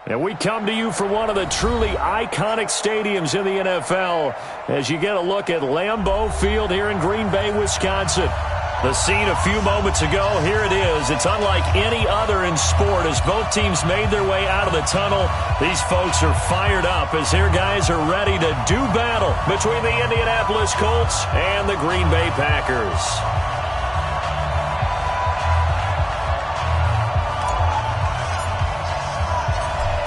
And we come to you from one of the truly iconic stadiums in the NFL as you get a look at Lambeau Field here in Green Bay, Wisconsin. The scene a few moments ago, here it is. It's unlike any other in sport as both teams made their way out of the tunnel. These folks are fired up as their guys are ready to do battle between the Indianapolis Colts and the Green Bay Packers.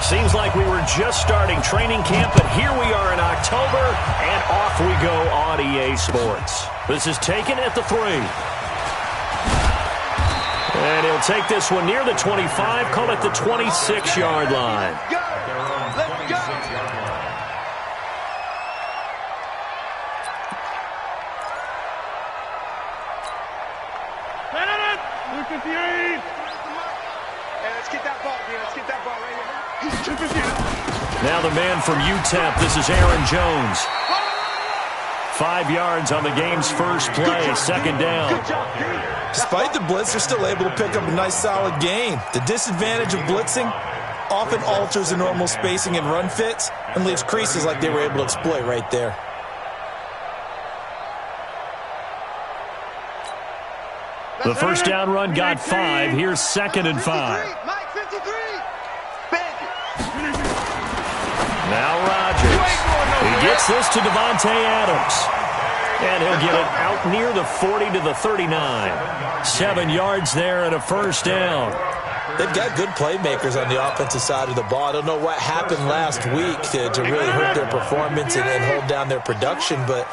Seems like we were just starting training camp, but here we are in October, and off we go on EA Sports. This is taken at the 3. And he'll take this one near the 25, call it the 26-yard line. Go! Let's go! Number 58. Hey, let's get that ball, dude. Let's get that ball right here. Now the man from UTEP, this is Aaron Jones. 5 yards on the game's first play, second down. Despite the blitz, they're still able to pick up a nice solid gain. The disadvantage of blitzing often alters the normal spacing and run fits and leaves creases like they were able to exploit right there. The first down run got 5. Here's 2nd and 5. Mike, 53. Now Rodgers. He gets this to Devontae Adams. And he'll get it out near the 40 to the 39. 7 yards there and a first down. They've got good playmakers on the offensive side of the ball. I don't know what happened last week to really hurt their performance and hold down their production, but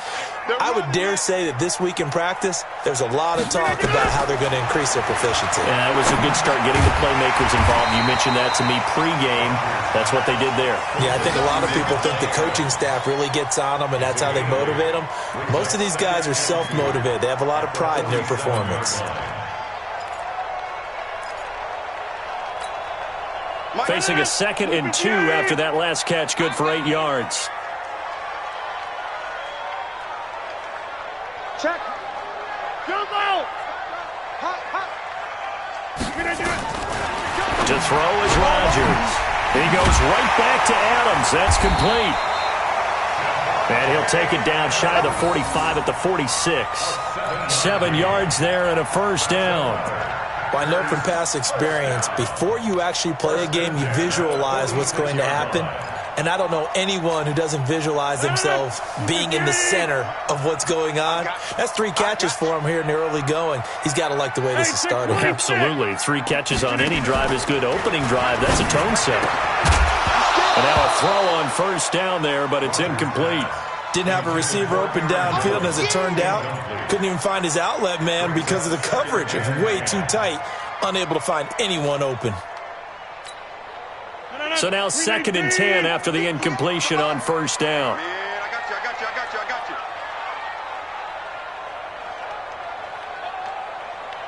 I would dare say that this week in practice, there's a lot of talk about how they're going to increase their proficiency. Yeah, it was a good start getting the playmakers involved. You mentioned that to me pregame. That's what they did there. Yeah, I think a lot of people think the coaching staff really gets on them, and that's how they motivate them. Most of these guys are self-motivated. They have a lot of pride in their performance. Facing a 2nd and 2 after that last catch, good for 8 yards. Check. Jump out. To throw is Rodgers. He goes right back to Adams. That's complete. And he'll take it down shy of the 45 at the 46. 7 yards there and a first down. Well, I know from past experience, before you actually play a game, you visualize what's going to happen. And I don't know anyone who doesn't visualize themselves being in the center of what's going on. That's 3 catches for him here in the early going. He's got to like the way this is started. Absolutely. 3 catches on any drive is good. Opening drive, that's a tone setter. And now a throw on first down there, but it's incomplete. Didn't have a receiver open downfield, as it turned out. Couldn't even find his outlet man because of the coverage. It was way too tight. Unable to find anyone open. So now 2nd and 10 after the incompletion on first down. I got you.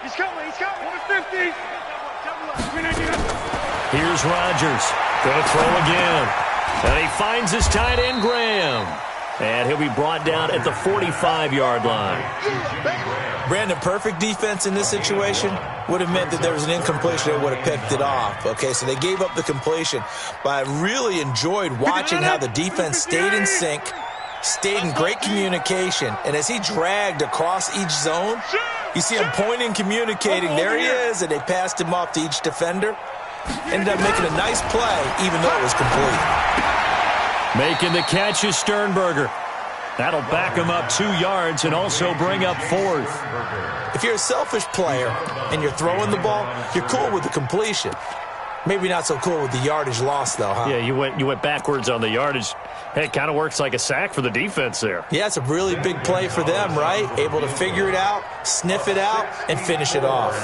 He's coming. 50. Here's Rodgers. Going to throw again. And he finds his tight end, Graham. And he'll be brought down at the 45-yard line. Brandon, perfect defense in this situation would have meant that there was an incompletion that would have picked it off. Okay, so they gave up the completion. But I really enjoyed watching how the defense stayed in sync, stayed in great communication. And as he dragged across each zone, you see him pointing, communicating. There he is, and they passed him off to each defender. Ended up making a nice play, even though it was complete. Making the catch is Sternberger. That'll back him up 2 yards and also bring up 4th. If you're a selfish player and you're throwing the ball, you're cool with the completion. Maybe not so cool with the yardage loss, though, huh? Yeah, you went backwards on the yardage. Hey, it kind of works like a sack for the defense there. Yeah, it's a really big play for them, right? Able to figure it out, sniff it out, and finish it off.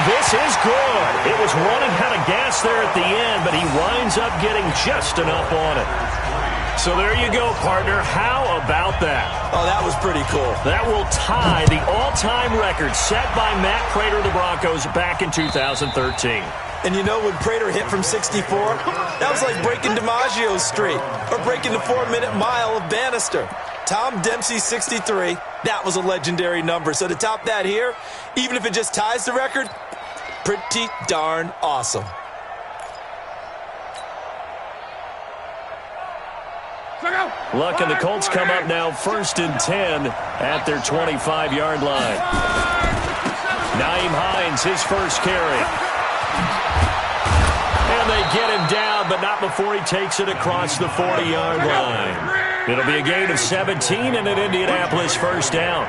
This is good. It was running out of gas there at the end, but he winds up getting just enough on it. So there you go, partner. How about that? Oh, that was pretty cool. That will tie the all-time record set by Matt Prater of the Broncos back in 2013. And you know, when Prater hit from 64, that was like breaking DiMaggio's streak or breaking the 4-minute mile of Bannister. Tom Dempsey, 63. That was a legendary number. So to top that here, even if it just ties the record, pretty darn awesome. Luck and the Colts come up now 1st and 10 at their 25-yard line. Nyheim Hines, his first carry. And they get him down, but not before he takes it across the 40-yard line. It'll be a gain of 17 and an Indianapolis first down.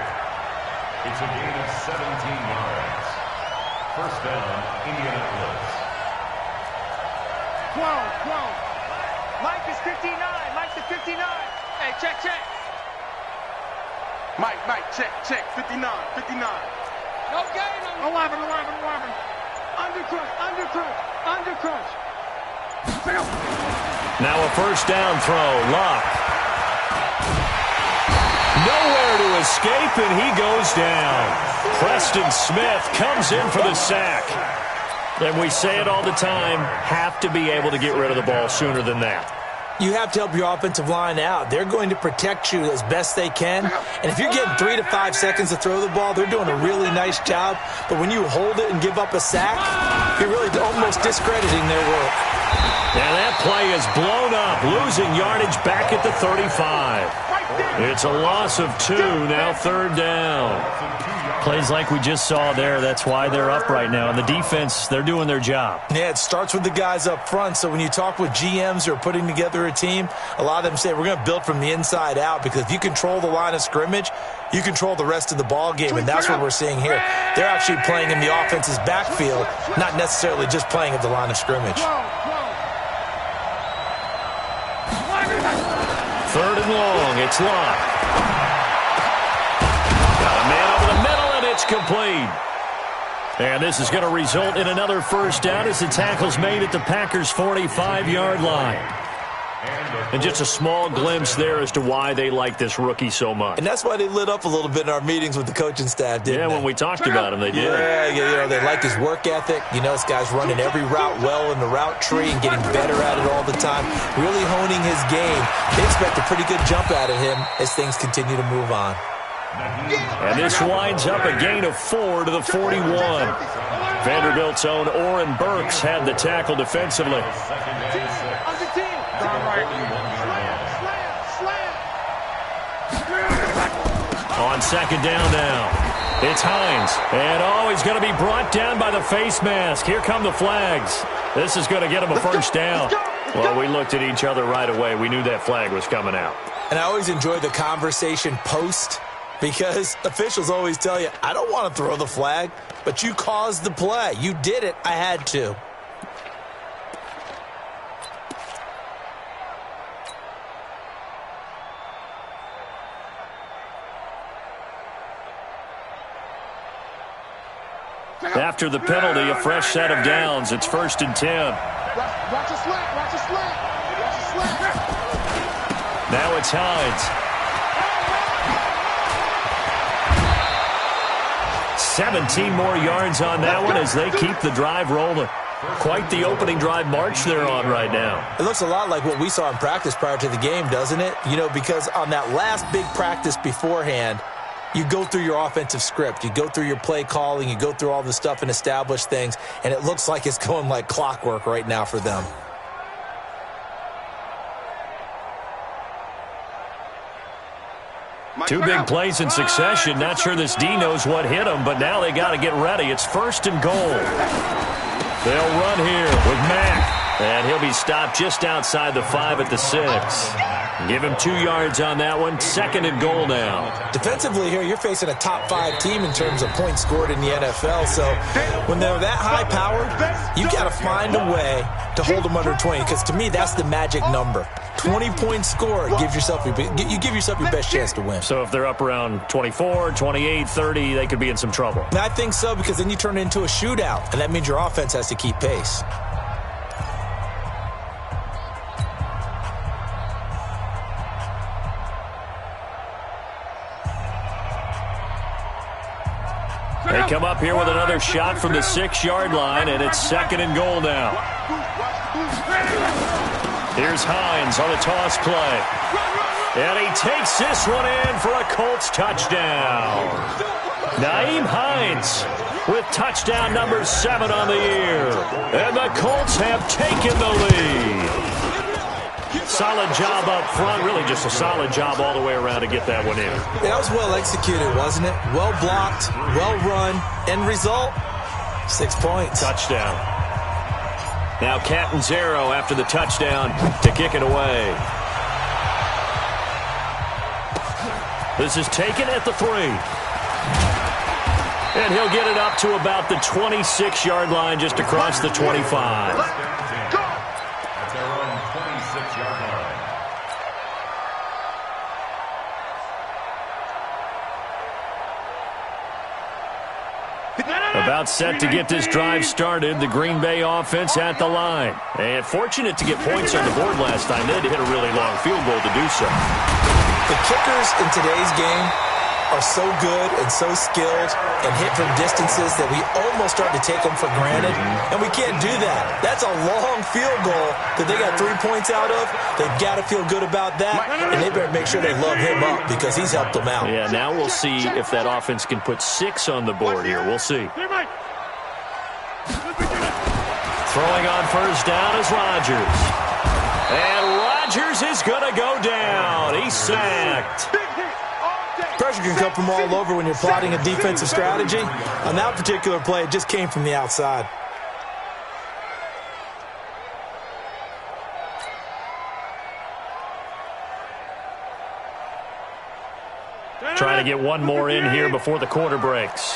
It's a gain of 17 yards. First down, Indianapolis. 12. Mike is 59. Mike's at 59. Hey, check. Mike, check. 59. No gain. 11. Undercrush. Now a first down throw. Luck. Nowhere to escape, and he goes down. Preston Smith comes in for the sack. And we say it all the time, have to be able to get rid of the ball sooner than that. You have to help your offensive line out. They're going to protect you as best they can. And if you're getting 3 to 5 seconds to throw the ball, they're doing a really nice job. But when you hold it and give up a sack, you're really almost discrediting their work. And that play is blown up, losing yardage back at the 35. It's a loss of 2, now 3rd down. Plays like we just saw there, that's why they're up right now. And the defense, they're doing their job. Yeah, it starts with the guys up front. So when you talk with GMs who are putting together a team, a lot of them say we're going to build from the inside out, because if you control the line of scrimmage, you control the rest of the ball game, and that's what we're seeing here. They're actually playing in the offense's backfield, not necessarily just playing at the line of scrimmage. 3rd and long, it's Luck. Got a man over the middle, and it's complete. And this is going to result in another first down as the tackle's made at the Packers' 45-yard line. And just a small glimpse there as to why they like this rookie so much. And that's why they lit up a little bit in our meetings with the coaching staff, didn't they? Yeah, when we talked about him, they did. Yeah, they like his work ethic. You know, this guy's running every route well in the route tree and getting better at it all the time, really honing his game. They expect a pretty good jump out of him as things continue to move on. And this winds up a gain of 4 to the 41. Vanderbilt's own Oren Burks had the tackle defensively. On 2nd down now, it's Hines. And he's going to be brought down by the face mask. Here come the flags. This is going to get him a first down. Well, we looked at each other right away. We knew that flag was coming out. And I always enjoy the conversation post, because officials always tell you, I don't want to throw the flag, but you caused the play. You did it. I had to. After the penalty, a fresh set of downs. It's 1st and 10. Watch a slant. Now it's Hines. 17 more yards on that one as they keep the drive rolling. Quite the opening drive march they're on right now. It looks a lot like what we saw in practice prior to the game, doesn't it? You know, because on that last big practice beforehand, you go through your offensive script, you go through your play calling, you go through all the stuff and establish things, and it looks like it's going like clockwork right now for them. Two big plays in succession. Not sure this D knows what hit him, but now they got to get ready. It's 1st and goal. They'll run here with Mack, and he'll be stopped just outside the 5 at the 6. Give him 2 yards on that one. 2nd and goal now. Defensively here, you're facing a top 5 team in terms of points scored in the NFL. So when they're that high powered, you got to find a way to hold them under 20. Because to me, that's the magic number. 20 points scored, you give yourself your best chance to win. So if they're up around 24, 28, 30, they could be in some trouble. And I think so, because then you turn it into a shootout, and that means your offense has to keep pace. They come up here with another shot from the 6-yard line, and it's 2nd and goal now. Here's Hines on the toss play. And he takes this one in for a Colts touchdown. Nyheim Hines with touchdown number 7 on the year. And the Colts have taken the lead. Solid job up front. Really just a solid job all the way around to get that one in. Yeah, that was well executed, wasn't it? Well blocked, well run. End result, 6 points. Touchdown. Now Catanzaro after the touchdown to kick it away. This is taken at the 3. And he'll get it up to about the 26-yard line just across the 25. At their own 26-yard line. About set to get this drive started. The Green Bay offense at the line. And fortunate to get points on the board last time. They had to hit a really long field goal to do so. The kickers in today's game are so good and so skilled and hit from distances that we almost start to take them for granted, and we can't do that. That's a long field goal that they got 3 points out of. They've got to feel good about that, and they better make sure they love him up because he's helped them out. Yeah, now we'll see if that offense can put 6 on the board here. We'll see. Throwing on first down is Rodgers. And Rodgers is going to go down. He's sacked. Pressure can come from all over when you're plotting a defensive strategy. On that particular play, it just came from the outside. Trying to get one more in here before the quarter breaks.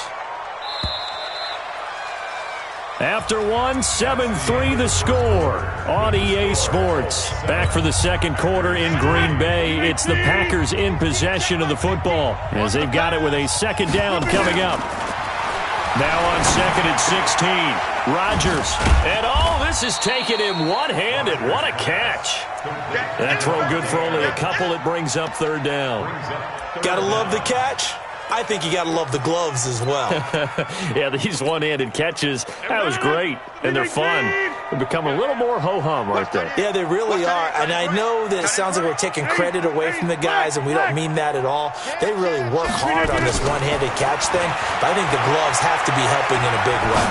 After one, 7-3 the score on EA Sports. Back for the second quarter in Green Bay. It's the Packers in possession of the football as they've got it with a second down coming up. Now on second and 16, Rodgers. And this is taken him one-handed. What a catch. That throw good for only a couple. It brings up third down. Gotta love the catch. I think you got to love the gloves as well. Yeah, these one-handed catches, that was great, and they're fun. They become a little more ho-hum right there. Yeah, they really are, and I know that it sounds like we're taking credit away from the guys, and we don't mean that at all. They really work hard on this one-handed catch thing, but I think the gloves have to be helping in a big way.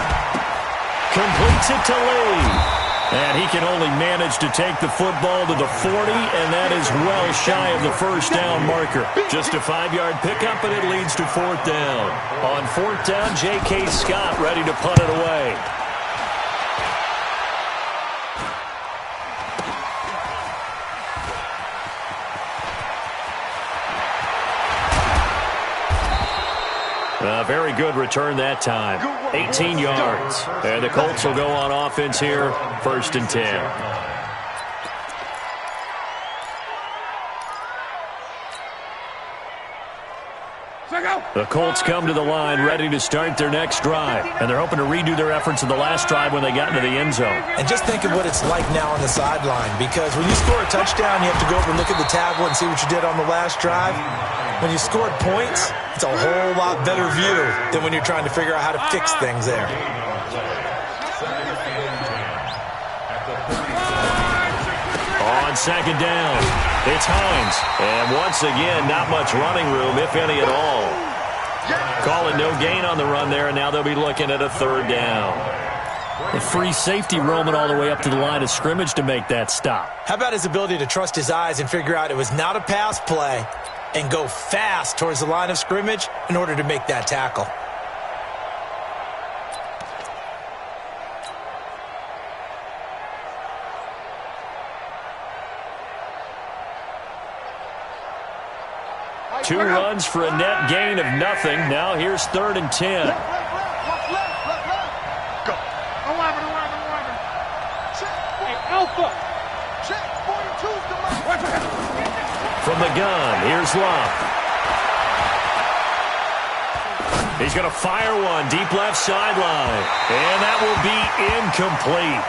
Completes it to Lee. And he can only manage to take the football to the 40, and that is well shy of the first down marker. Just a 5-yard pickup, and it leads to fourth down. On fourth down, J.K. Scott ready to punt it away. Very good return that time. 18 yards. And the Colts will go on offense here, first and 10. The Colts come to the line ready to start their next drive. And they're hoping to redo their efforts in the last drive when they got into the end zone. And just think of what it's like now on the sideline. Because when you score a touchdown, you have to go over and look at the tablet and see what you did on the last drive. When you scored points, it's a whole lot better view than when you're trying to figure out how to fix things there. On second down, it's Hines. And once again, not much running room, if any at all. Calling no gain on the run there, and now they'll be looking at a third down. A free safety roaming all the way up to the line of scrimmage to make that stop. How about his ability to trust his eyes and figure out it was not a pass play and go fast towards the line of scrimmage in order to make that tackle? Two runs for a net gain of nothing. Now here's third and 10. Go. 11. Check. Hey, Alpha. Check. 42's the mark. From the gun, here's Locke. He's going to fire one deep left sideline. And that will be incomplete.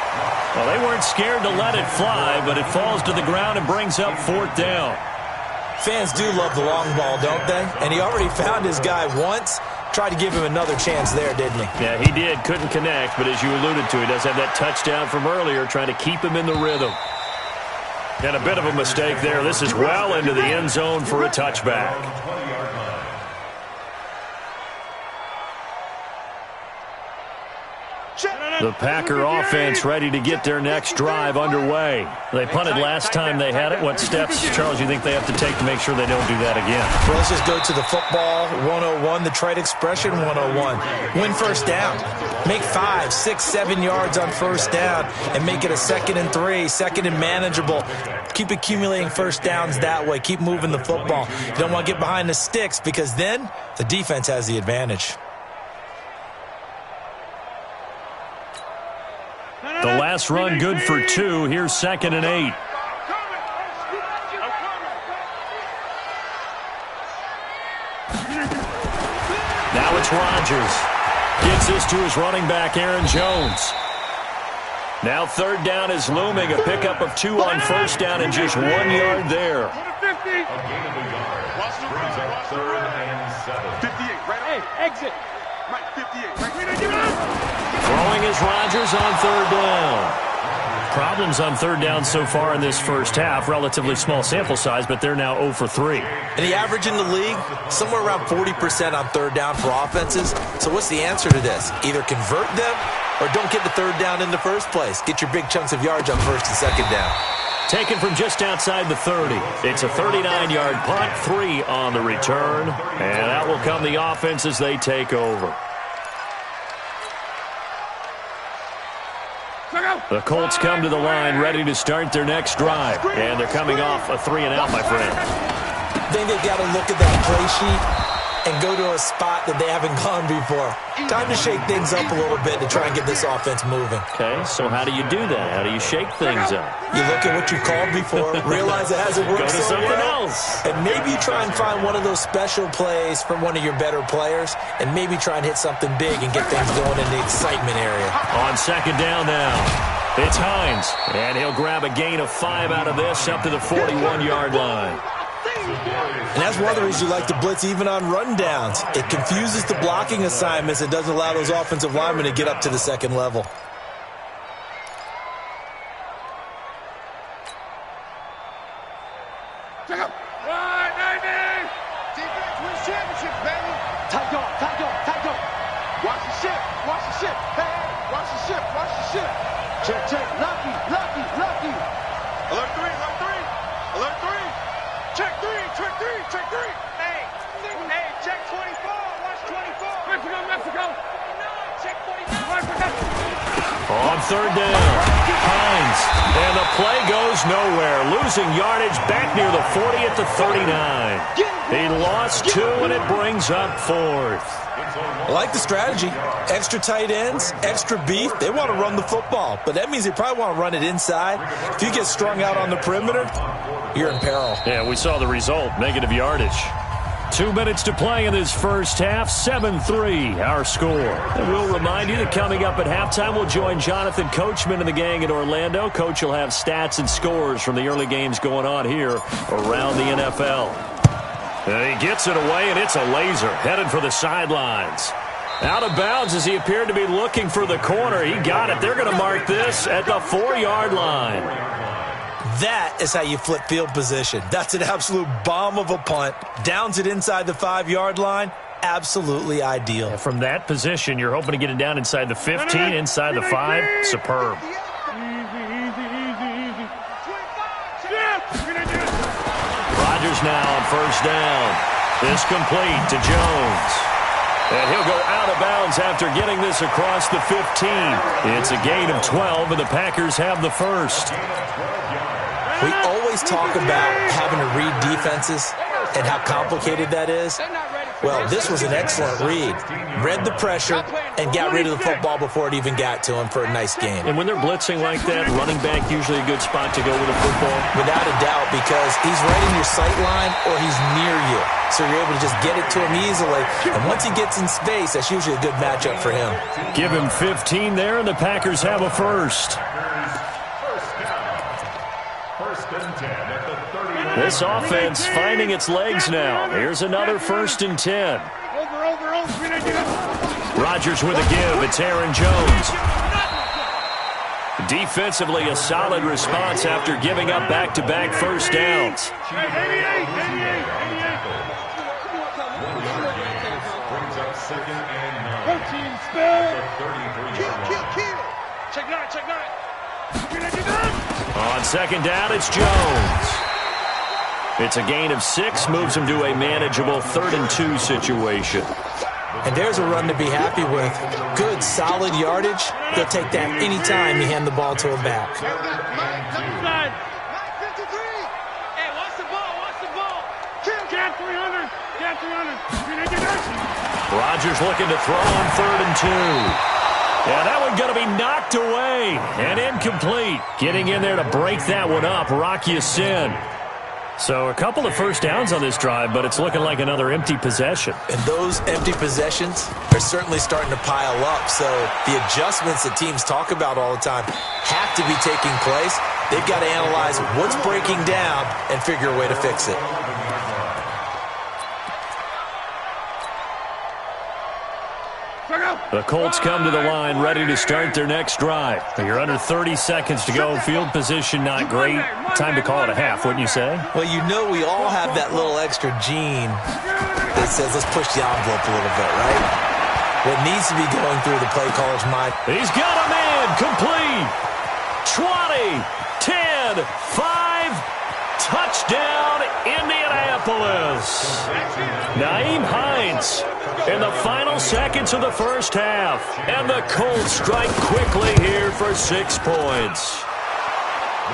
Well, they weren't scared to let it fly, but it falls to the ground and brings up fourth down. Fans do love the long ball, don't they? And he already found his guy once. Tried to give him another chance there, didn't he? Yeah, he did. Couldn't connect, but as you alluded to, he does have that touchdown from earlier, trying to keep him in the rhythm. And a bit of a mistake there. This is well into the end zone for a touchback. The Packer offense ready to get their next drive underway. They punted last time they had it. What steps, Charles, you think they have to take to make sure they don't do that again? Well, let's just go to the football 101, the trite expression 101. Win first down. Make 5, 6, 7 yards on first down and make it a 2nd and 3, 2nd and manageable. Keep accumulating first downs that way. Keep moving the football. You don't want to get behind the sticks because then the defense has the advantage. The last run good for 2. Here's 2nd and 8. Now it's Rodgers. Gets this to his running back, Aaron Jones. Now 3rd down is looming. A pickup of 2 on first down and just 1 yard there. A gain of a yard. Brings up 3rd and 7. 58, right? Hey, exit. Mike, 58, right? Throwing is Rodgers on 3rd down. Problems on 3rd down so far in this first half. Relatively small sample size, but they're now 0 for 3. And the average in the league, somewhere around 40% on 3rd down for offenses. So what's the answer to this? Either convert them or don't get the 3rd down in the first place. Get your big chunks of yards on 1st and 2nd down. Taken from just outside the 30. It's a 39-yard punt, 3 on the return. And out will come the offense as they take over. The Colts come to the line ready to start their next drive. And they're coming off a 3 and out, my friend. I think they've got to look at that play sheet and go to a spot that they haven't gone before. Time to shake things up a little bit to try and get this offense moving. Okay, so how do you do that? How do you shake things up? You look at what you called before, realize it hasn't worked Go to so something well, else. and maybe you try and find one of those special plays from one of your better players, and maybe try and hit something big and get things going in the excitement area. On 2nd down now, it's Hines, and he'll grab a gain of 5 out of this up to the 41-yard line. And that's one of the reasons you like to blitz even on rundowns. It confuses the blocking assignments and doesn't allow those offensive linemen to get up to the 2nd level. Check out. Right, 90. Defense wins championships, baby. Tight dog, tight dog, tight dog. Watch the ship, watch the ship. Hey, watch the ship, watch the ship. Check, check. Lucky, lucky, lucky. Alert 3, alert 3. Alert 3. Check 3, check 3, check 3. Hey, check 24. Watch 24. Mexico, Mexico. No, check 49. On 3rd down, Hines, and the play goes nowhere. Losing yardage back near the 40 at the 39. He lost 2, and it brings up 4th. I like the strategy. Extra tight ends, extra beef. They want to run the football, but that means they probably want to run it inside. If you get strung out on the perimeter, you're in peril. Yeah, we saw the result, negative yardage. 2 minutes to play in this first half, 7-3 our score. And we'll remind you that coming up at halftime, we'll join Jonathan Coachman and the gang in Orlando. Coach will have stats and scores from the early games going on here around the NFL. And he gets it away, and it's a laser headed for the sidelines. Out of bounds as he appeared to be looking for the corner. He got it. They're going to mark this at the 4-yard line. That is how you flip field position. That's an absolute bomb of a punt. Downs it inside the 5-yard line. Absolutely ideal. And from that position, you're hoping to get it down inside the 15, inside the 5. Superb. Rodgers now on 1st down. This complete to Jones. And he'll go out of bounds after getting this across the 15. It's a gain of 12, and the Packers have the first. We always talk about having to read defenses and how complicated that is. Well, this was an excellent read. Read the pressure and got rid of the football before it even got to him for a nice game. And when they're blitzing like that, running back usually a good spot to go with a football? Without a doubt, because he's right in your sight line or he's near you. So you're able to just get it to him easily. And once he gets in space, that's usually a good matchup for him. Give him 15 there, and the Packers have a first. This offense finding its legs now. Here's another 1st and 10. Rodgers with a give. It's Aaron Jones. Defensively, a solid response after giving up back-to-back first downs. Protein spell. Kill. Check nine. On second down, it's Jones. It's a gain of 6, moves him to a manageable 3rd and 2 situation. And there's a run to be happy with. Good, solid yardage. They'll take that any time you hand the ball to a back. Hey, watch the ball. Get 300. Rodgers looking to throw on 3rd and 2. Yeah, that one going to be knocked away and incomplete. Getting in there to break that one up, Rock Ya-Sin. So a couple of first downs on this drive, but it's looking like another empty possession. And those empty possessions are certainly starting to pile up. So the adjustments that teams talk about all the time have to be taking place. They've got to analyze what's breaking down and figure a way to fix it. The Colts come to the line ready to start their next drive. You're under 30 seconds to go. Field position not great. Time to call it a half, wouldn't you say? Well, you know we all have that little extra gene that says let's push the envelope a little bit, right? What needs to be going through the play caller's mind. He's got a man complete. 20, 10, 5, touchdown Indianapolis. Nyheim Hines in the final seconds of the first half. And the Colts strike quickly here for 6 points.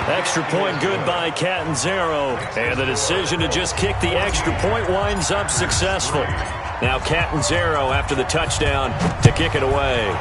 Extra point good by Catanzaro. And the decision to just kick the extra point winds up successful. Now Catanzaro after the touchdown to kick it away.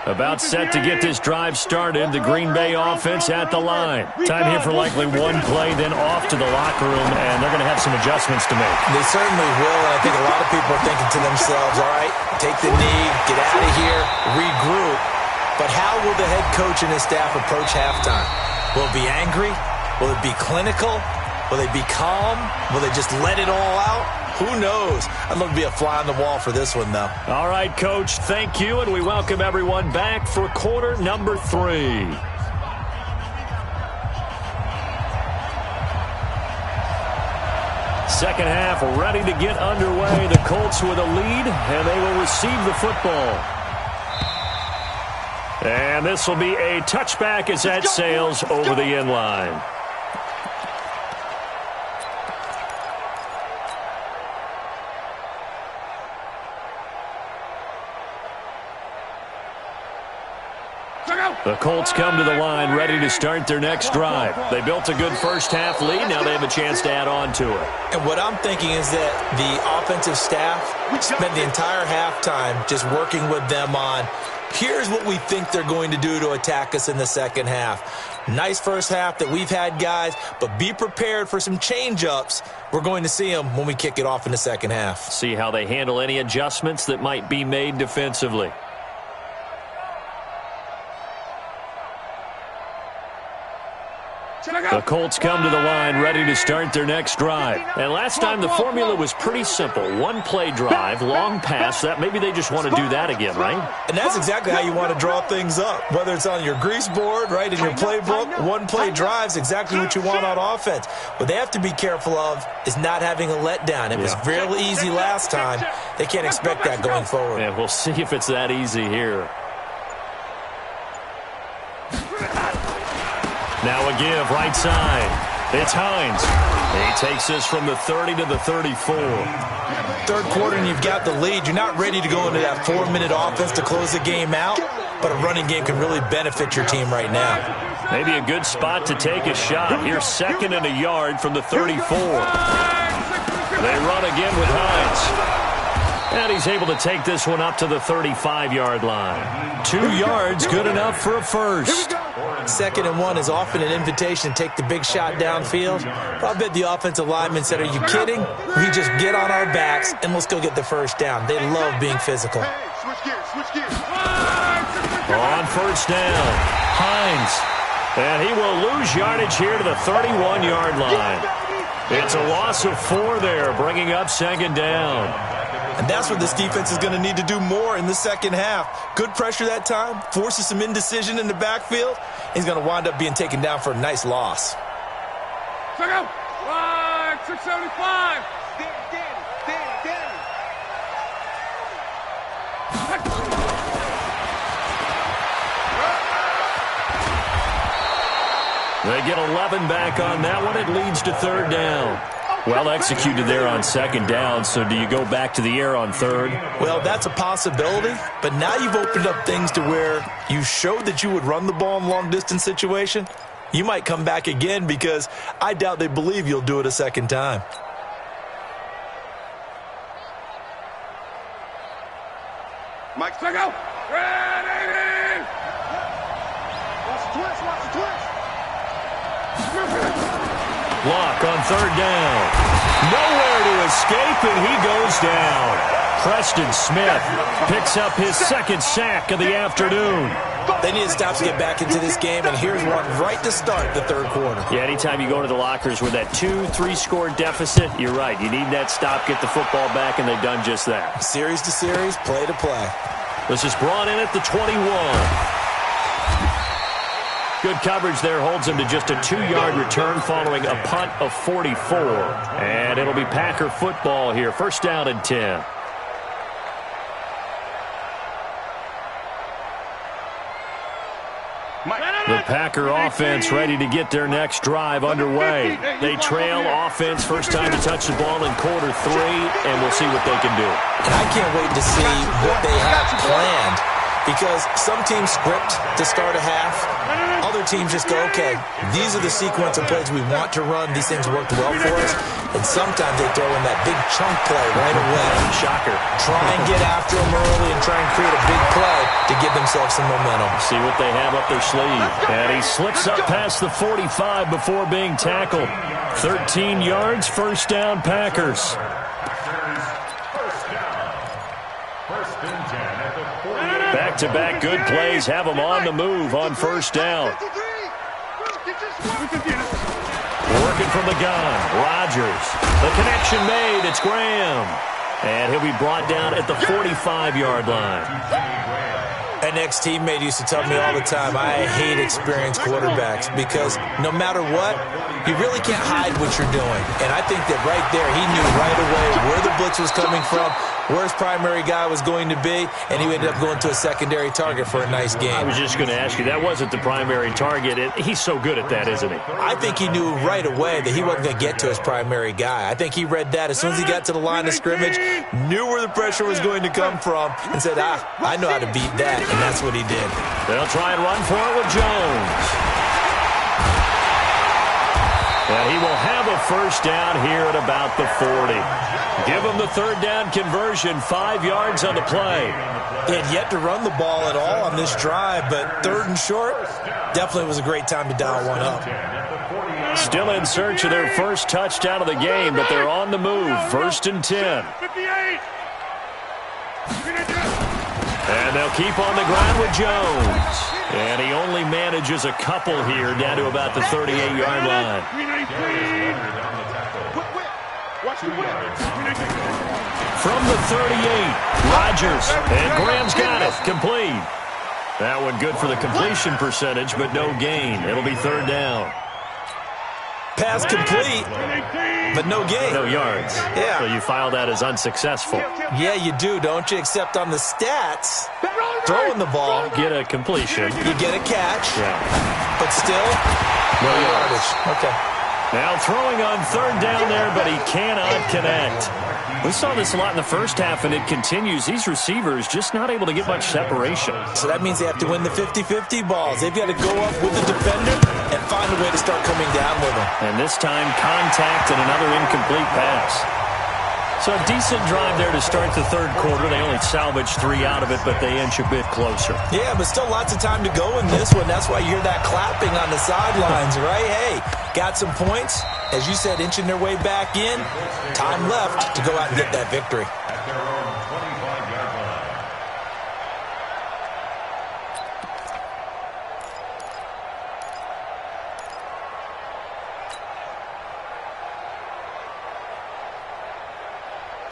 About set to get this drive started. The Green Bay offense at the line. Time here for likely one play, then off to the locker room, and they're going to have some adjustments to make. They certainly will, and I think a lot of people are thinking to themselves, all right, take the knee, get out of here, regroup. But how will the head coach and his staff approach halftime? Will it be angry? Will it be clinical? Will they be calm? Will they just let it all out? Who knows? I'd love to be a fly on the wall for this one, though. All right, Coach, thank you, and we welcome everyone back for quarter number 3. Second half ready to get underway. The Colts with a lead, and they will receive the football. And this will be a touchback as that sails over the end line. The Colts come to the line ready to start their next drive. They built a good first half lead. Now they have a chance to add on to it. And what I'm thinking is that the offensive staff spent the entire halftime just working with them on, here's what we think they're going to do to attack us in the second half. Nice first half that we've had, guys, but be prepared for some change-ups. We're going to see them when we kick it off in the second half. See how they handle any adjustments that might be made defensively. The Colts come to the line ready to start their next drive. And last time the formula was pretty simple. One play drive, long pass. That maybe they just want to do that again, right? And that's exactly how you want to draw things up. Whether it's on your grease board, right, in your playbook, one play drive's exactly what you want on offense. What they have to be careful of is not having a letdown. It was fairly easy last time. They can't expect that going forward. Yeah, we'll see if it's that easy here. Now a give, right side. It's Hines. He takes this from the 30 to the 34. Third quarter and you've got the lead. You're not ready to go into that 4-minute offense to close the game out, but a running game can really benefit your team right now. Maybe a good spot to take a shot. Here's 2nd and a yard from the 34. They run again with Hines. And he's able to take this one up to the 35-yard line. 2 yards, good enough for a first. 2nd and 1 is often an invitation to take the big shot downfield. I bet the offensive lineman said, are you kidding? We just get on our backs and let's go get the first down. They love being physical. Switch gears. On first down, Hines. And he will lose yardage here to the 31-yard line. It's a loss of 4 there, bringing up 2nd down. And that's what this defense is going to need to do more in the second half. Good pressure that time, forces some indecision in the backfield. He's going to wind up being taken down for a nice loss. Check out. 675. Danny. They get 11 back on that one. It leads to third down. Well executed there on second down, so do you go back to the air on third? Well, that's a possibility, but now you've opened up things to where you showed that you would run the ball in long-distance situation. You might come back again because I doubt they believe you'll do it a second time. Mike, check out. Ready. Watch the twist. Block on third down. Nowhere to escape, and he goes down. Preston Smith picks up his second sack of the afternoon. They need to stop to get back into this game, and here's one right to start the third quarter. Yeah, anytime you go to the lockers with that 2-3 score deficit, you're right. You need that stop, get the football back, and they've done just that. Series to series, play to play. This is brought in at the 21. Good coverage there holds him to just a 2-yard return following a punt of 44. And it'll be Packer football here. First down and 10. The Packer offense ready to get their next drive underway. They trail offense, first time to touch the ball in quarter 3, and we'll see what they can do. And I can't wait to see what they have planned, because some teams script to start a half. Other teams just go, okay, these are the sequence of plays we want to run. These things worked well for us. And sometimes they throw in that big chunk play right away. Shocker. Try and get after them early and try and create a big play to give themselves some momentum. See what they have up their sleeve. And he slips up past the 45 before being tackled. 13 yards, first down, Packers. Back-to-back good plays have them on the move on first down. Working from the gun, Rodgers. The connection made, it's Graham. And he'll be brought down at the 45-yard line. An ex-teammate used to tell me all the time, I hate experienced quarterbacks because no matter what, you really can't hide what you're doing. And I think that right there, he knew right away where the blitz was coming from, where his primary guy was going to be, and he ended up going to a secondary target for a nice game. I was just going to ask you, that wasn't the primary target. He's so good at that, isn't he? I think he knew right away that he wasn't going to get to his primary guy. I think he read that as soon as he got to the line of scrimmage, knew where the pressure was going to come from, and said, I know how to beat that, and that's what he did. They'll try and run for it with Jones. And he will have a first down here at about the 40. Give him the third down conversion, 5 yards on the play. He had yet to run the ball at all on this drive, but third and short, definitely was a great time to dial one up. Still in search of their first touchdown of the game, but they're on the move. First and 10. And they'll keep on the ground with Jones. And he only manages a couple here down to about the 38-yard line. From the 38, Rodgers. And Graham's got it. Complete. That one good for the completion percentage, but no gain. It'll be third down. Pass complete, but no gain. No yards. Yeah. So you file that as unsuccessful. Yeah, you do, don't you? Except on the stats, throwing the ball, get a completion. You get a catch. Yeah. But still, no yardage. Okay. Now throwing on third down there, but he cannot connect. We saw this a lot in the first half, and it continues. These receivers just not able to get much separation. So that means they have to win the 50-50 balls. They've got to go up with the defender and find a way to start coming down with them. And this time, contact and another incomplete pass. So a decent drive there to start the third quarter. They only salvaged 3 out of it, but they inch a bit closer. Yeah, but still lots of time to go in this one. That's why you hear that clapping on the sidelines, right? Hey, got some points. As you said, inching their way back in. Time left to go out and get that victory.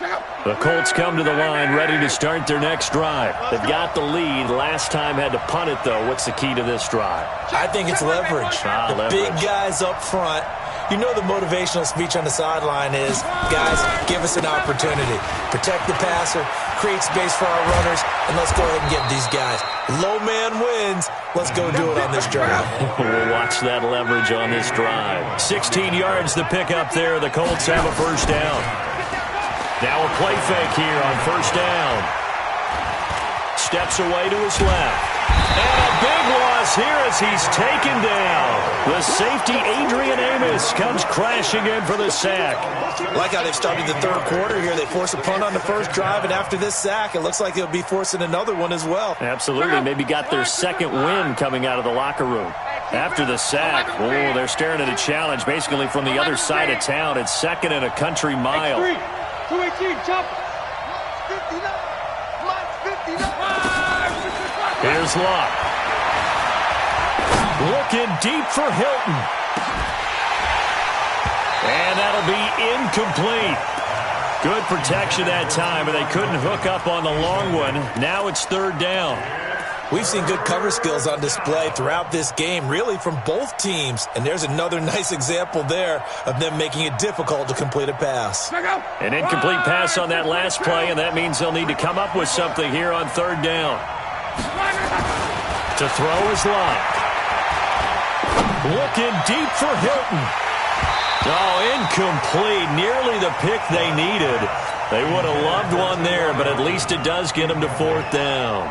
Check out. The Colts come to the line ready to start their next drive. They've got the lead. Last time had to punt it, though. What's the key to this drive? I think it's leverage. The big guys up front. You know the motivational speech on the sideline is, guys, give us an opportunity. Protect the passer, create space for our runners, and let's go ahead and get these guys. Low man wins. Let's go do it on this drive. We'll watch that leverage on this drive. 16 yards to pick up there. The Colts have a first down. Now a play fake here on first down. Steps away to his left. And a big loss here as he's taken down. The safety, Adrian Amos, comes crashing in for the sack. Like how they've started the third quarter here. They force a punt on the first drive, and after this sack, it looks like they'll be forcing another one as well. Absolutely. Maybe got their second win coming out of the locker room. After the sack, they're staring at a challenge basically from the other side of town. It's second and a country mile. 218, jump. Here's Locke. Looking deep for Hilton. And that'll be incomplete. Good protection that time, and they couldn't hook up on the long one. Now it's third down. We've seen good cover skills on display throughout this game, really from both teams. And there's another nice example there of them making it difficult to complete a pass. An incomplete pass on that last play, and that means they'll need to come up with something here on third down. To throw is Locke. Looking deep for Hilton. Incomplete. Nearly the pick they needed. They would have loved one there, but at least it does get them to fourth down.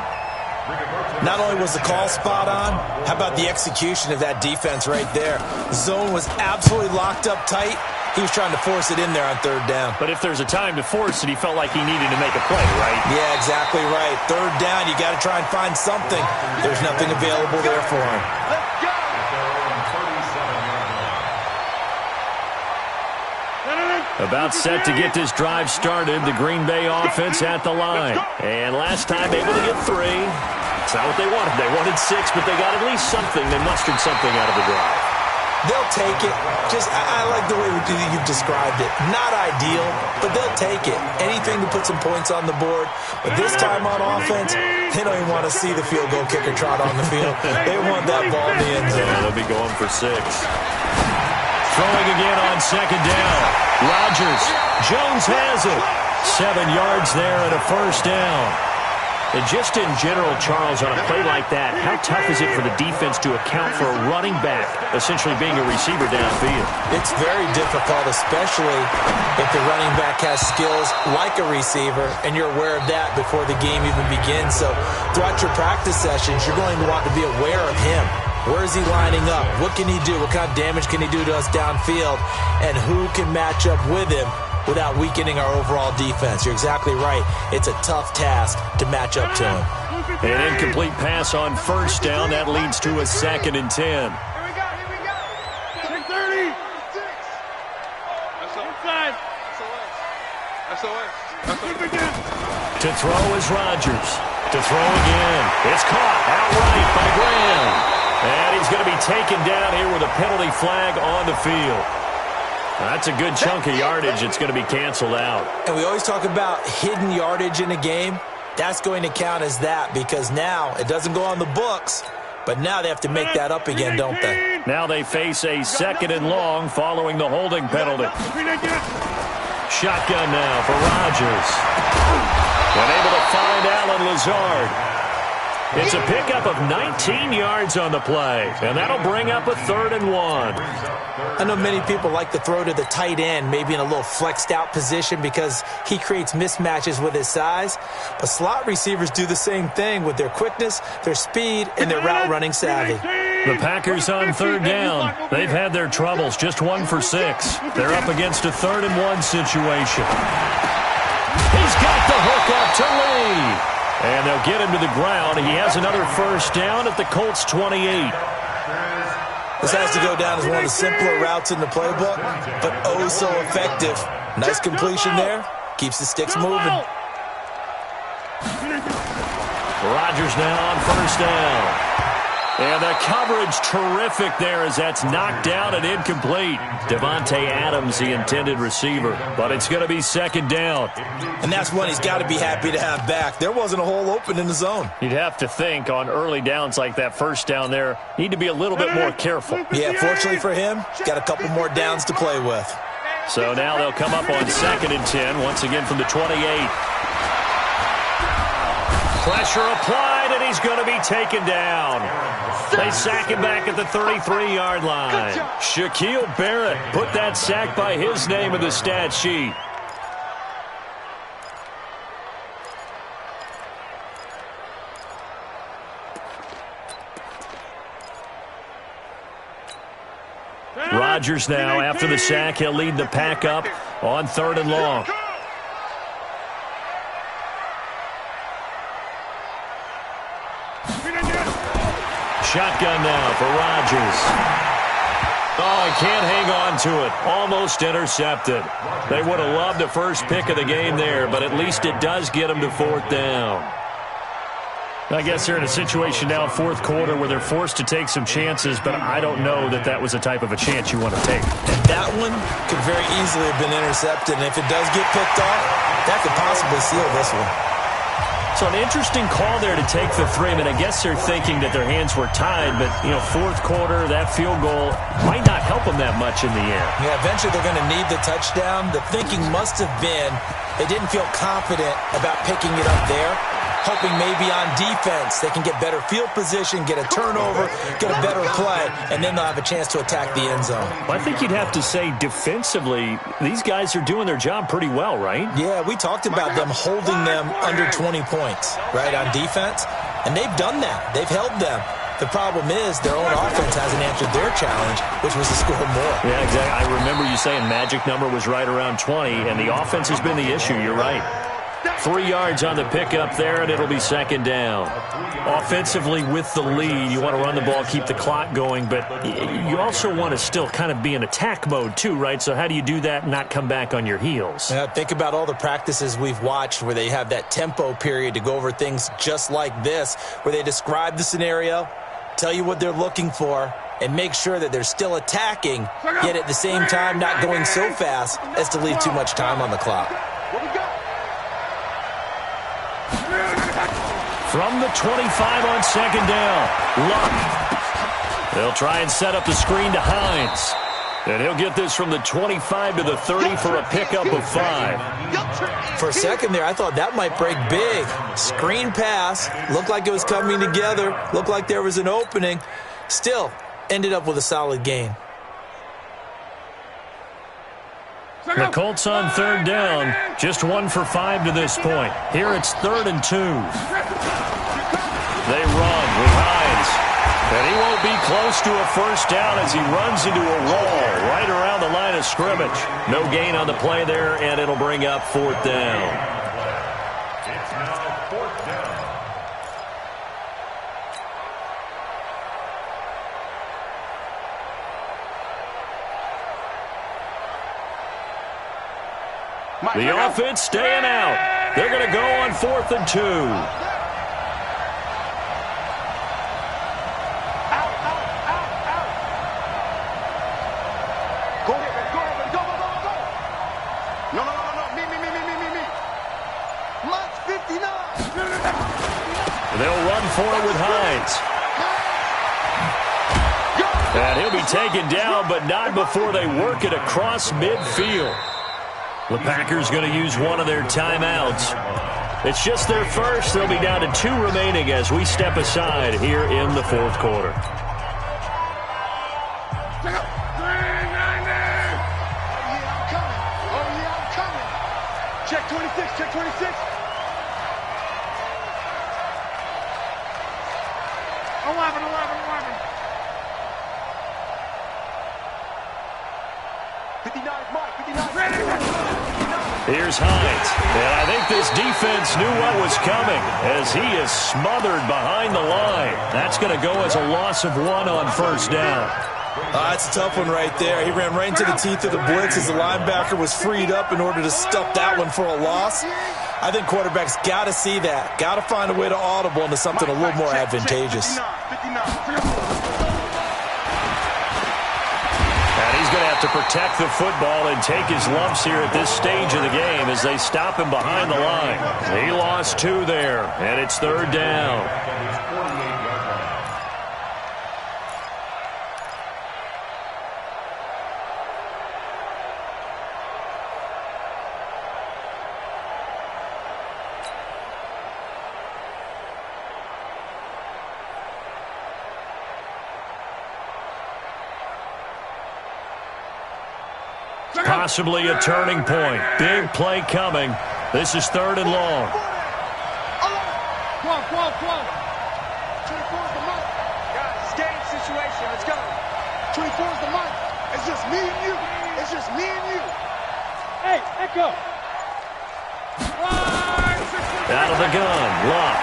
Not only was the call spot on, how about the execution of that defense right there? The zone was absolutely locked up tight. He was trying to force it in there on third down. But if there's a time to force it, he felt like he needed to make a play, right? Yeah, exactly right. Third down, you got to try and find something. There's nothing available there for him. About set to get this drive started. The Green Bay offense at the line. And last time able to get 3. It's not what they wanted. They wanted 6, but they got at least something. They mustered something out of the drive. They'll take it. I like the way you've described it. Not ideal, but they'll take it. Anything to put some points on the board. But this time on offense, they don't even want to see the field goal kicker trot on the field. They want that ball in the end zone. Yeah, they'll be going for 6. Throwing again on second down. Rodgers. Jones has it. 7 yards there and a first down. And just in general, Charles, on a play like that, how tough is it for the defense to account for a running back essentially being a receiver downfield? It's very difficult, especially if the running back has skills like a receiver, and you're aware of that before the game even begins. So throughout your practice sessions, you're going to want to be aware of him. Where is he lining up? What can he do? What kind of damage can he do to us downfield? And who can match up with him without weakening our overall defense? You're exactly right. It's a tough task to match up to him. An incomplete pass on first down. That leads to a 2nd and 10. Here we go. Check 30. Inside. SOS. To throw is Rodgers. To throw again. It's caught outright by Graham. And he's going to be taken down here with a penalty flag on the field. That's a good chunk of yardage. It's going to be canceled out. And we always talk about hidden yardage in a game. That's going to count as that because now it doesn't go on the books, but now they have to make that up again, don't they? Now they face a 2nd and long following the holding penalty. Shotgun now for Rodgers. Unable to find Allen Lazard. It's a pickup of 19 yards on the play, and that'll bring up a 3rd and 1. I know many people like to throw to the tight end, maybe in a little flexed out position because he creates mismatches with his size. But slot receivers do the same thing with their quickness, their speed, and their route running savvy. The Packers on third down. They've had their troubles, just 1 for 6. They're up against a 3rd and 1 situation. He's got the hook up to Lee. And they'll get him to the ground. He has another first down at the Colts 28. This has to go down as one of the simpler routes in the playbook, but oh so effective. Nice completion there. Keeps the sticks moving. Rodgers now on first down. And the coverage terrific there as that's knocked down and incomplete. Davante Adams, the intended receiver. But it's going to be second down. And that's one he's got to be happy to have back. There wasn't a hole open in the zone. You'd have to think on early downs like that first down there, need to be a little bit more careful. Yeah, fortunately for him, got a couple more downs to play with. So now they'll come up on 2nd and 10, once again from the 28. Pressure applied, and he's going to be taken down. They sack him back at the 33-yard line. Shaquille Barrett put that sack by his name in the stat sheet. Rodgers now, after the sack, he'll lead the pack up on 3rd and long. Shotgun now for Rodgers. Oh, he can't hang on to it. Almost intercepted. They would have loved the first pick of the game there, but at least it does get them to 4th down. I guess they're in a situation now, 4th quarter, where they're forced to take some chances, but I don't know that that was the type of a chance you want to take. And that one could very easily have been intercepted, and if it does get picked off, that could possibly seal this one. So an interesting call there to take the 3. I mean, I guess they're thinking that their hands were tied, but, 4th quarter, that field goal might not help them that much in the end. Yeah, eventually they're going to need the touchdown. The thinking must have been they didn't feel confident about picking it up there, hoping maybe on defense they can get better field position, get a turnover, get a better play, and then they'll have a chance to attack the end zone. Well, I think you'd have to say defensively, these guys are doing their job pretty well, right? Yeah, we talked about them holding them under 20 points, right, on defense, and they've done that. They've held them. The problem is their own offense hasn't answered their challenge, which was to score more. Yeah, exactly. I remember you saying magic number was right around 20, and the offense has been the issue. You're right. 3 yards on the pickup there, and it'll be second down. Offensively with the lead, you want to run the ball, keep the clock going, but you also want to still kind of be in attack mode too, right? So how do you do that and not come back on your heels? Yeah, think about all the practices we've watched where they have that tempo period to go over things just like this, where they describe the scenario, tell you what they're looking for, and make sure that they're still attacking, yet at the same time not going so fast as to leave too much time on the clock. From the 25 on second down, Luck. They'll try and set up the screen to Hines. And he'll get this from the 25 to the 30 for a pickup of 5. For a second there, I thought that might break big. Screen pass, looked like it was coming together, looked like there was an opening. Still, ended up with a solid gain. The Colts on 3rd down, just 1 for 5 to this point. Here it's 3rd and 2. They run with Hines. And he won't be close to a first down as he runs into a wall right around the line of scrimmage. No gain on the play there, and it'll bring up 4th down. It's now 4th down. The offense staying out. They're going to go on 4th and 2. They'll run for it with Hines. And he'll be taken down, but not before they work it across midfield. The Packers going to use one of their timeouts. It's just their first. They'll be down to 2 remaining as we step aside here in the 4th quarter. Check 26, check 26. 11. Here's Hines. And I think this defense knew what was coming as he is smothered behind the line. That's going to go as a loss of 1 on first down. That's a tough one right there. He ran right into the teeth of the blitz as the linebacker was freed up in order to stuff that one for a loss. I think quarterbacks got to see that. Got to find a way to audible into something a little more advantageous. 59. And he's going to have to protect the football and take his lumps here at this stage of the game as they stop him behind the line. He lost 2 there, and it's 3rd down. Possibly a turning point. Big play coming. This is 3rd and long. Come on. 24's the mic. Guys, it's game situation. Let's go. 24's the mic. It's just me and you. It's just me and you. Hey, Echo. Out of the gun. Luck.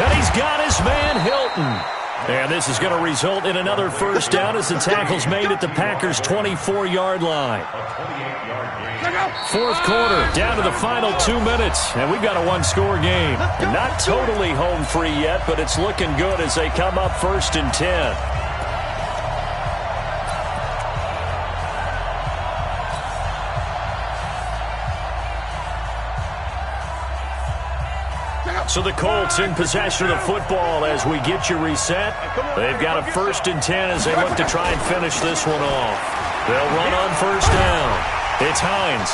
And he's got his man Hilton. And this is going to result in another 1st down as the tackle's made at the Packers' 24-yard line. 4th quarter, down to the final 2 minutes, and we've got a 1-score game. Not totally home free yet, but it's looking good as they come up 1st and 10. So the Colts in possession of the football as we get you reset. They've got a 1st and 10 as they look to try and finish this one off. They'll run on 1st down. It's Hines.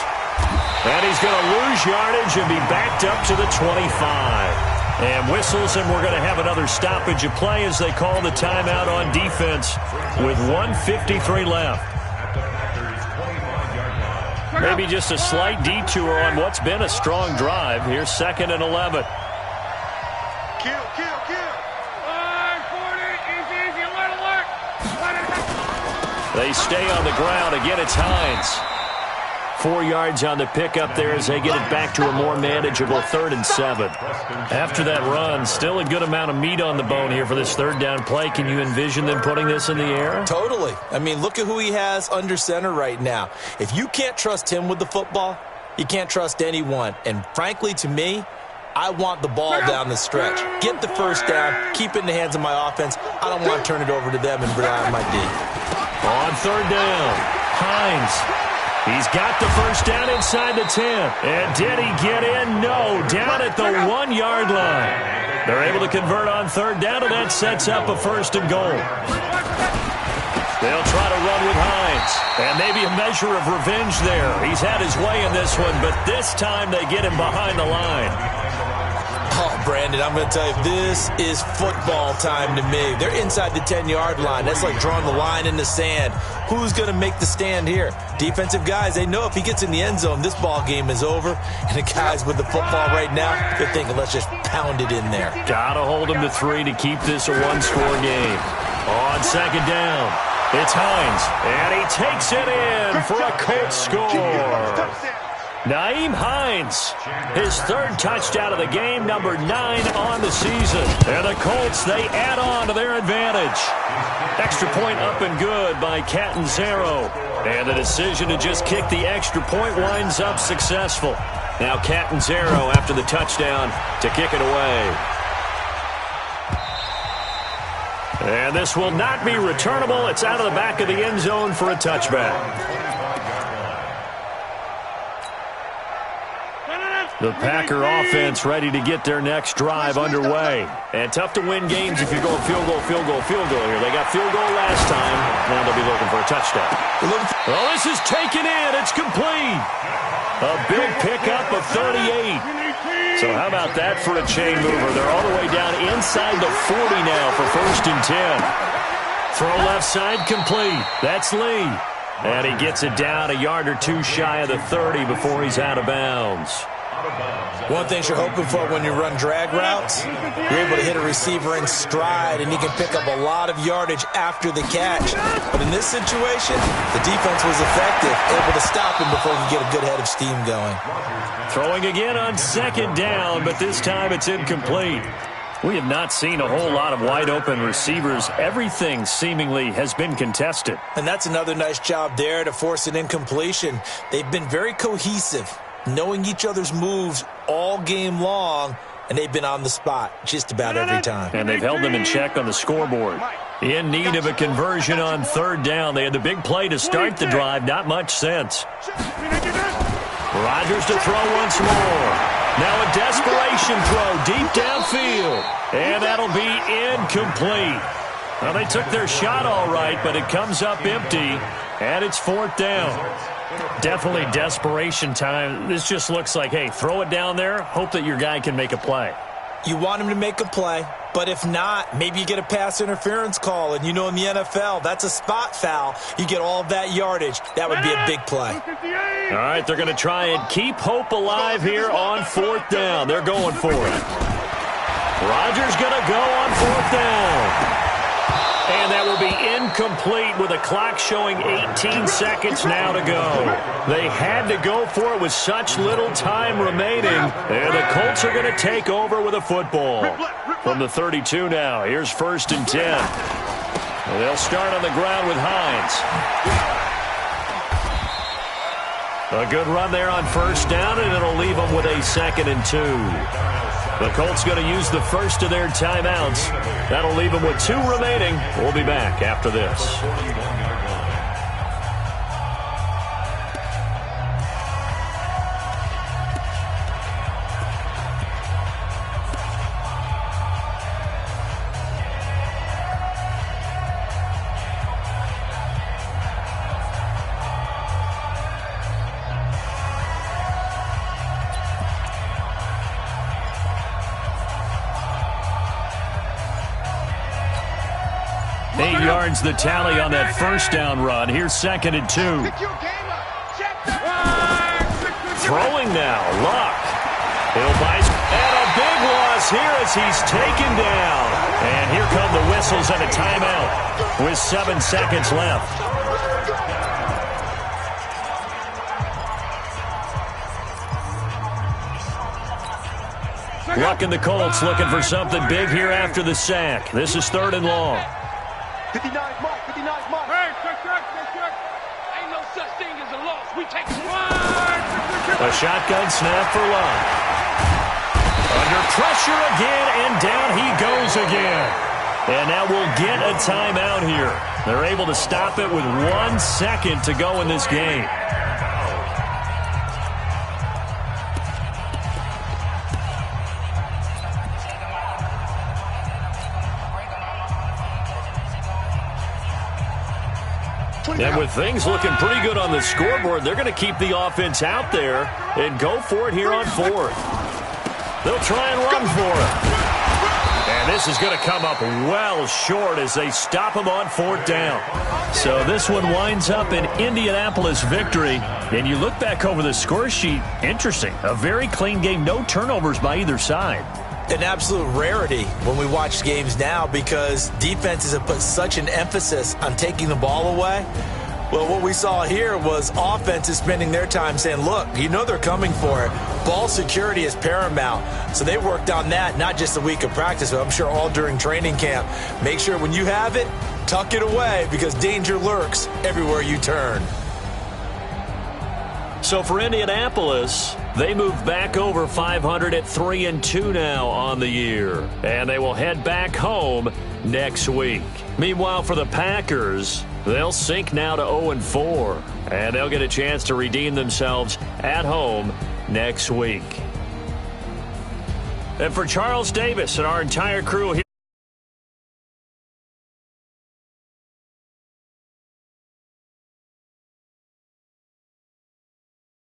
And he's going to lose yardage and be backed up to the 25. And whistles, and we're going to have another stoppage of play as they call the timeout on defense with 1:53 left. Maybe just a slight detour on what's been a strong drive. Here's 2nd and 11. Kill. 40, easy, let it work. They stay on the ground. Again, it's Hines. 4 yards on the pickup there as they get it back to a more manageable 3rd and 7. After that run, still a good amount of meat on the bone here for this 3rd down play. Can you envision them putting this in the air? Totally. I mean, look at who he has under center right now. If you can't trust him with the football, you can't trust anyone. And frankly, to me, I want the ball down the stretch. Get the 1st down, keep it in the hands of my offense. I don't want to turn it over to them and rely on my D. On 3rd down, Hines. He's got the 1st down inside the 10. And did he get in? No, down at the 1-yard line. They're able to convert on 3rd down, and that sets up a 1st and goal. They'll try to run with Hines. And maybe a measure of revenge there. He's had his way in this one, but this time they get him behind the line. Oh, Brandon, I'm going to tell you, this is football time to me. They're inside the 10-yard line. That's like drawing the line in the sand. Who's going to make the stand here? Defensive guys, they know if he gets in the end zone, this ball game is over. And the guys with the football right now, they're thinking, let's just pound it in there. Got to hold him to 3 to keep this a 1-score game. On 2nd down, it's Hines. And he takes it in for a Colts score. Nyheim Hines, his 3rd touchdown of the game, number 9 on the season. And the Colts, they add on to their advantage. Extra point up and good by Catanzaro. And the decision to just kick the extra point winds up successful. Now Catanzaro after the touchdown to kick it away. And this will not be returnable. It's out of the back of the end zone for a touchback. The Packer offense ready to get their next drive underway. And tough to win games if you're going field goal here. They got field goal last time. Now they'll be looking for a touchdown. Oh, this is taken in. It's complete. A big pickup of 38. So how about that for a chain mover? They're all the way down inside the 40 now for 1st and 10. Throw left side complete. That's Lee. And he gets it down a yard or 2 shy of the 30 before he's out of bounds. One thing you're hoping for when you run drag routes, you're able to hit a receiver in stride, and he can pick up a lot of yardage after the catch. But in this situation, the defense was effective, able to stop him before he could get a good head of steam going. Throwing again on 2nd down, but this time it's incomplete. We have not seen a whole lot of wide-open receivers. Everything seemingly has been contested. And that's another nice job there to force an incompletion. They've been very cohesive. knowing each other's moves all game long, and they've been on the spot just about every time. And they've held them in check on the scoreboard. In need of a conversion on third down. They had the big play to start the drive. Not much sense. Rodgers to throw once more. Now a desperation throw deep downfield. And that'll be incomplete. Well, they took their shot all right, but it comes up empty, and it's fourth down. Definitely desperation time. This just looks like, hey, throw it down there, hope that your guy can make a play. You want him to make a play, but if not, maybe you get a pass interference call, and you know in the NFL, that's a spot foul. You get all of that yardage. That would be a big play. All right, they're going to try and keep hope alive here on fourth down. They're going for it. Rodgers going to go on fourth down. And that will be incomplete with the clock showing 18 seconds now to go. They had to go for it with such little time remaining. And the Colts are going to take over with a football. From the 32 now, here's 1st and 10. And they'll start on the ground with Hines. A good run there on first down, and it'll leave them with a 2nd and 2. The Colts going to use the first of their timeouts. That'll leave them with 2 remaining. We'll be back after this. The tally on that first down run. Here's 2nd and 2. Throwing now. Luck. He'll buy. And a big loss here as he's taken down. And here come the whistles and a timeout with 7 seconds left. Luck and the Colts looking for something big here after the sack. This is 3rd and long. 59 mark, 59 mark. Hey, check. Ain't no such thing as a loss. We take one. A shotgun snap for Luck. Under pressure again, and down he goes again. And now we'll get a timeout here. They're able to stop it with 1 second to go in this game. And with things looking pretty good on the scoreboard, they're going to keep the offense out there and go for it here on 4th. They'll try and run for it. And this is going to come up well short as they stop him on 4th down. So this one winds up an Indianapolis victory. And you look back over the score sheet, interesting. A very clean game, no turnovers by either side. An absolute rarity when we watch games now because defenses have put such an emphasis on taking the ball away. Well, what we saw here was offenses spending their time saying, look, you know they're coming for it. Ball security is paramount. So they worked on that not just a week of practice, but I'm sure all during training camp. Make sure when you have it, tuck it away because danger lurks everywhere you turn. So for Indianapolis, they move back over 500 at 3-2 now on the year. And they will head back home next week. Meanwhile, for the Packers, they'll sink now to 0-4. And they'll get a chance to redeem themselves at home next week. And for Charles Davis and our entire crew here,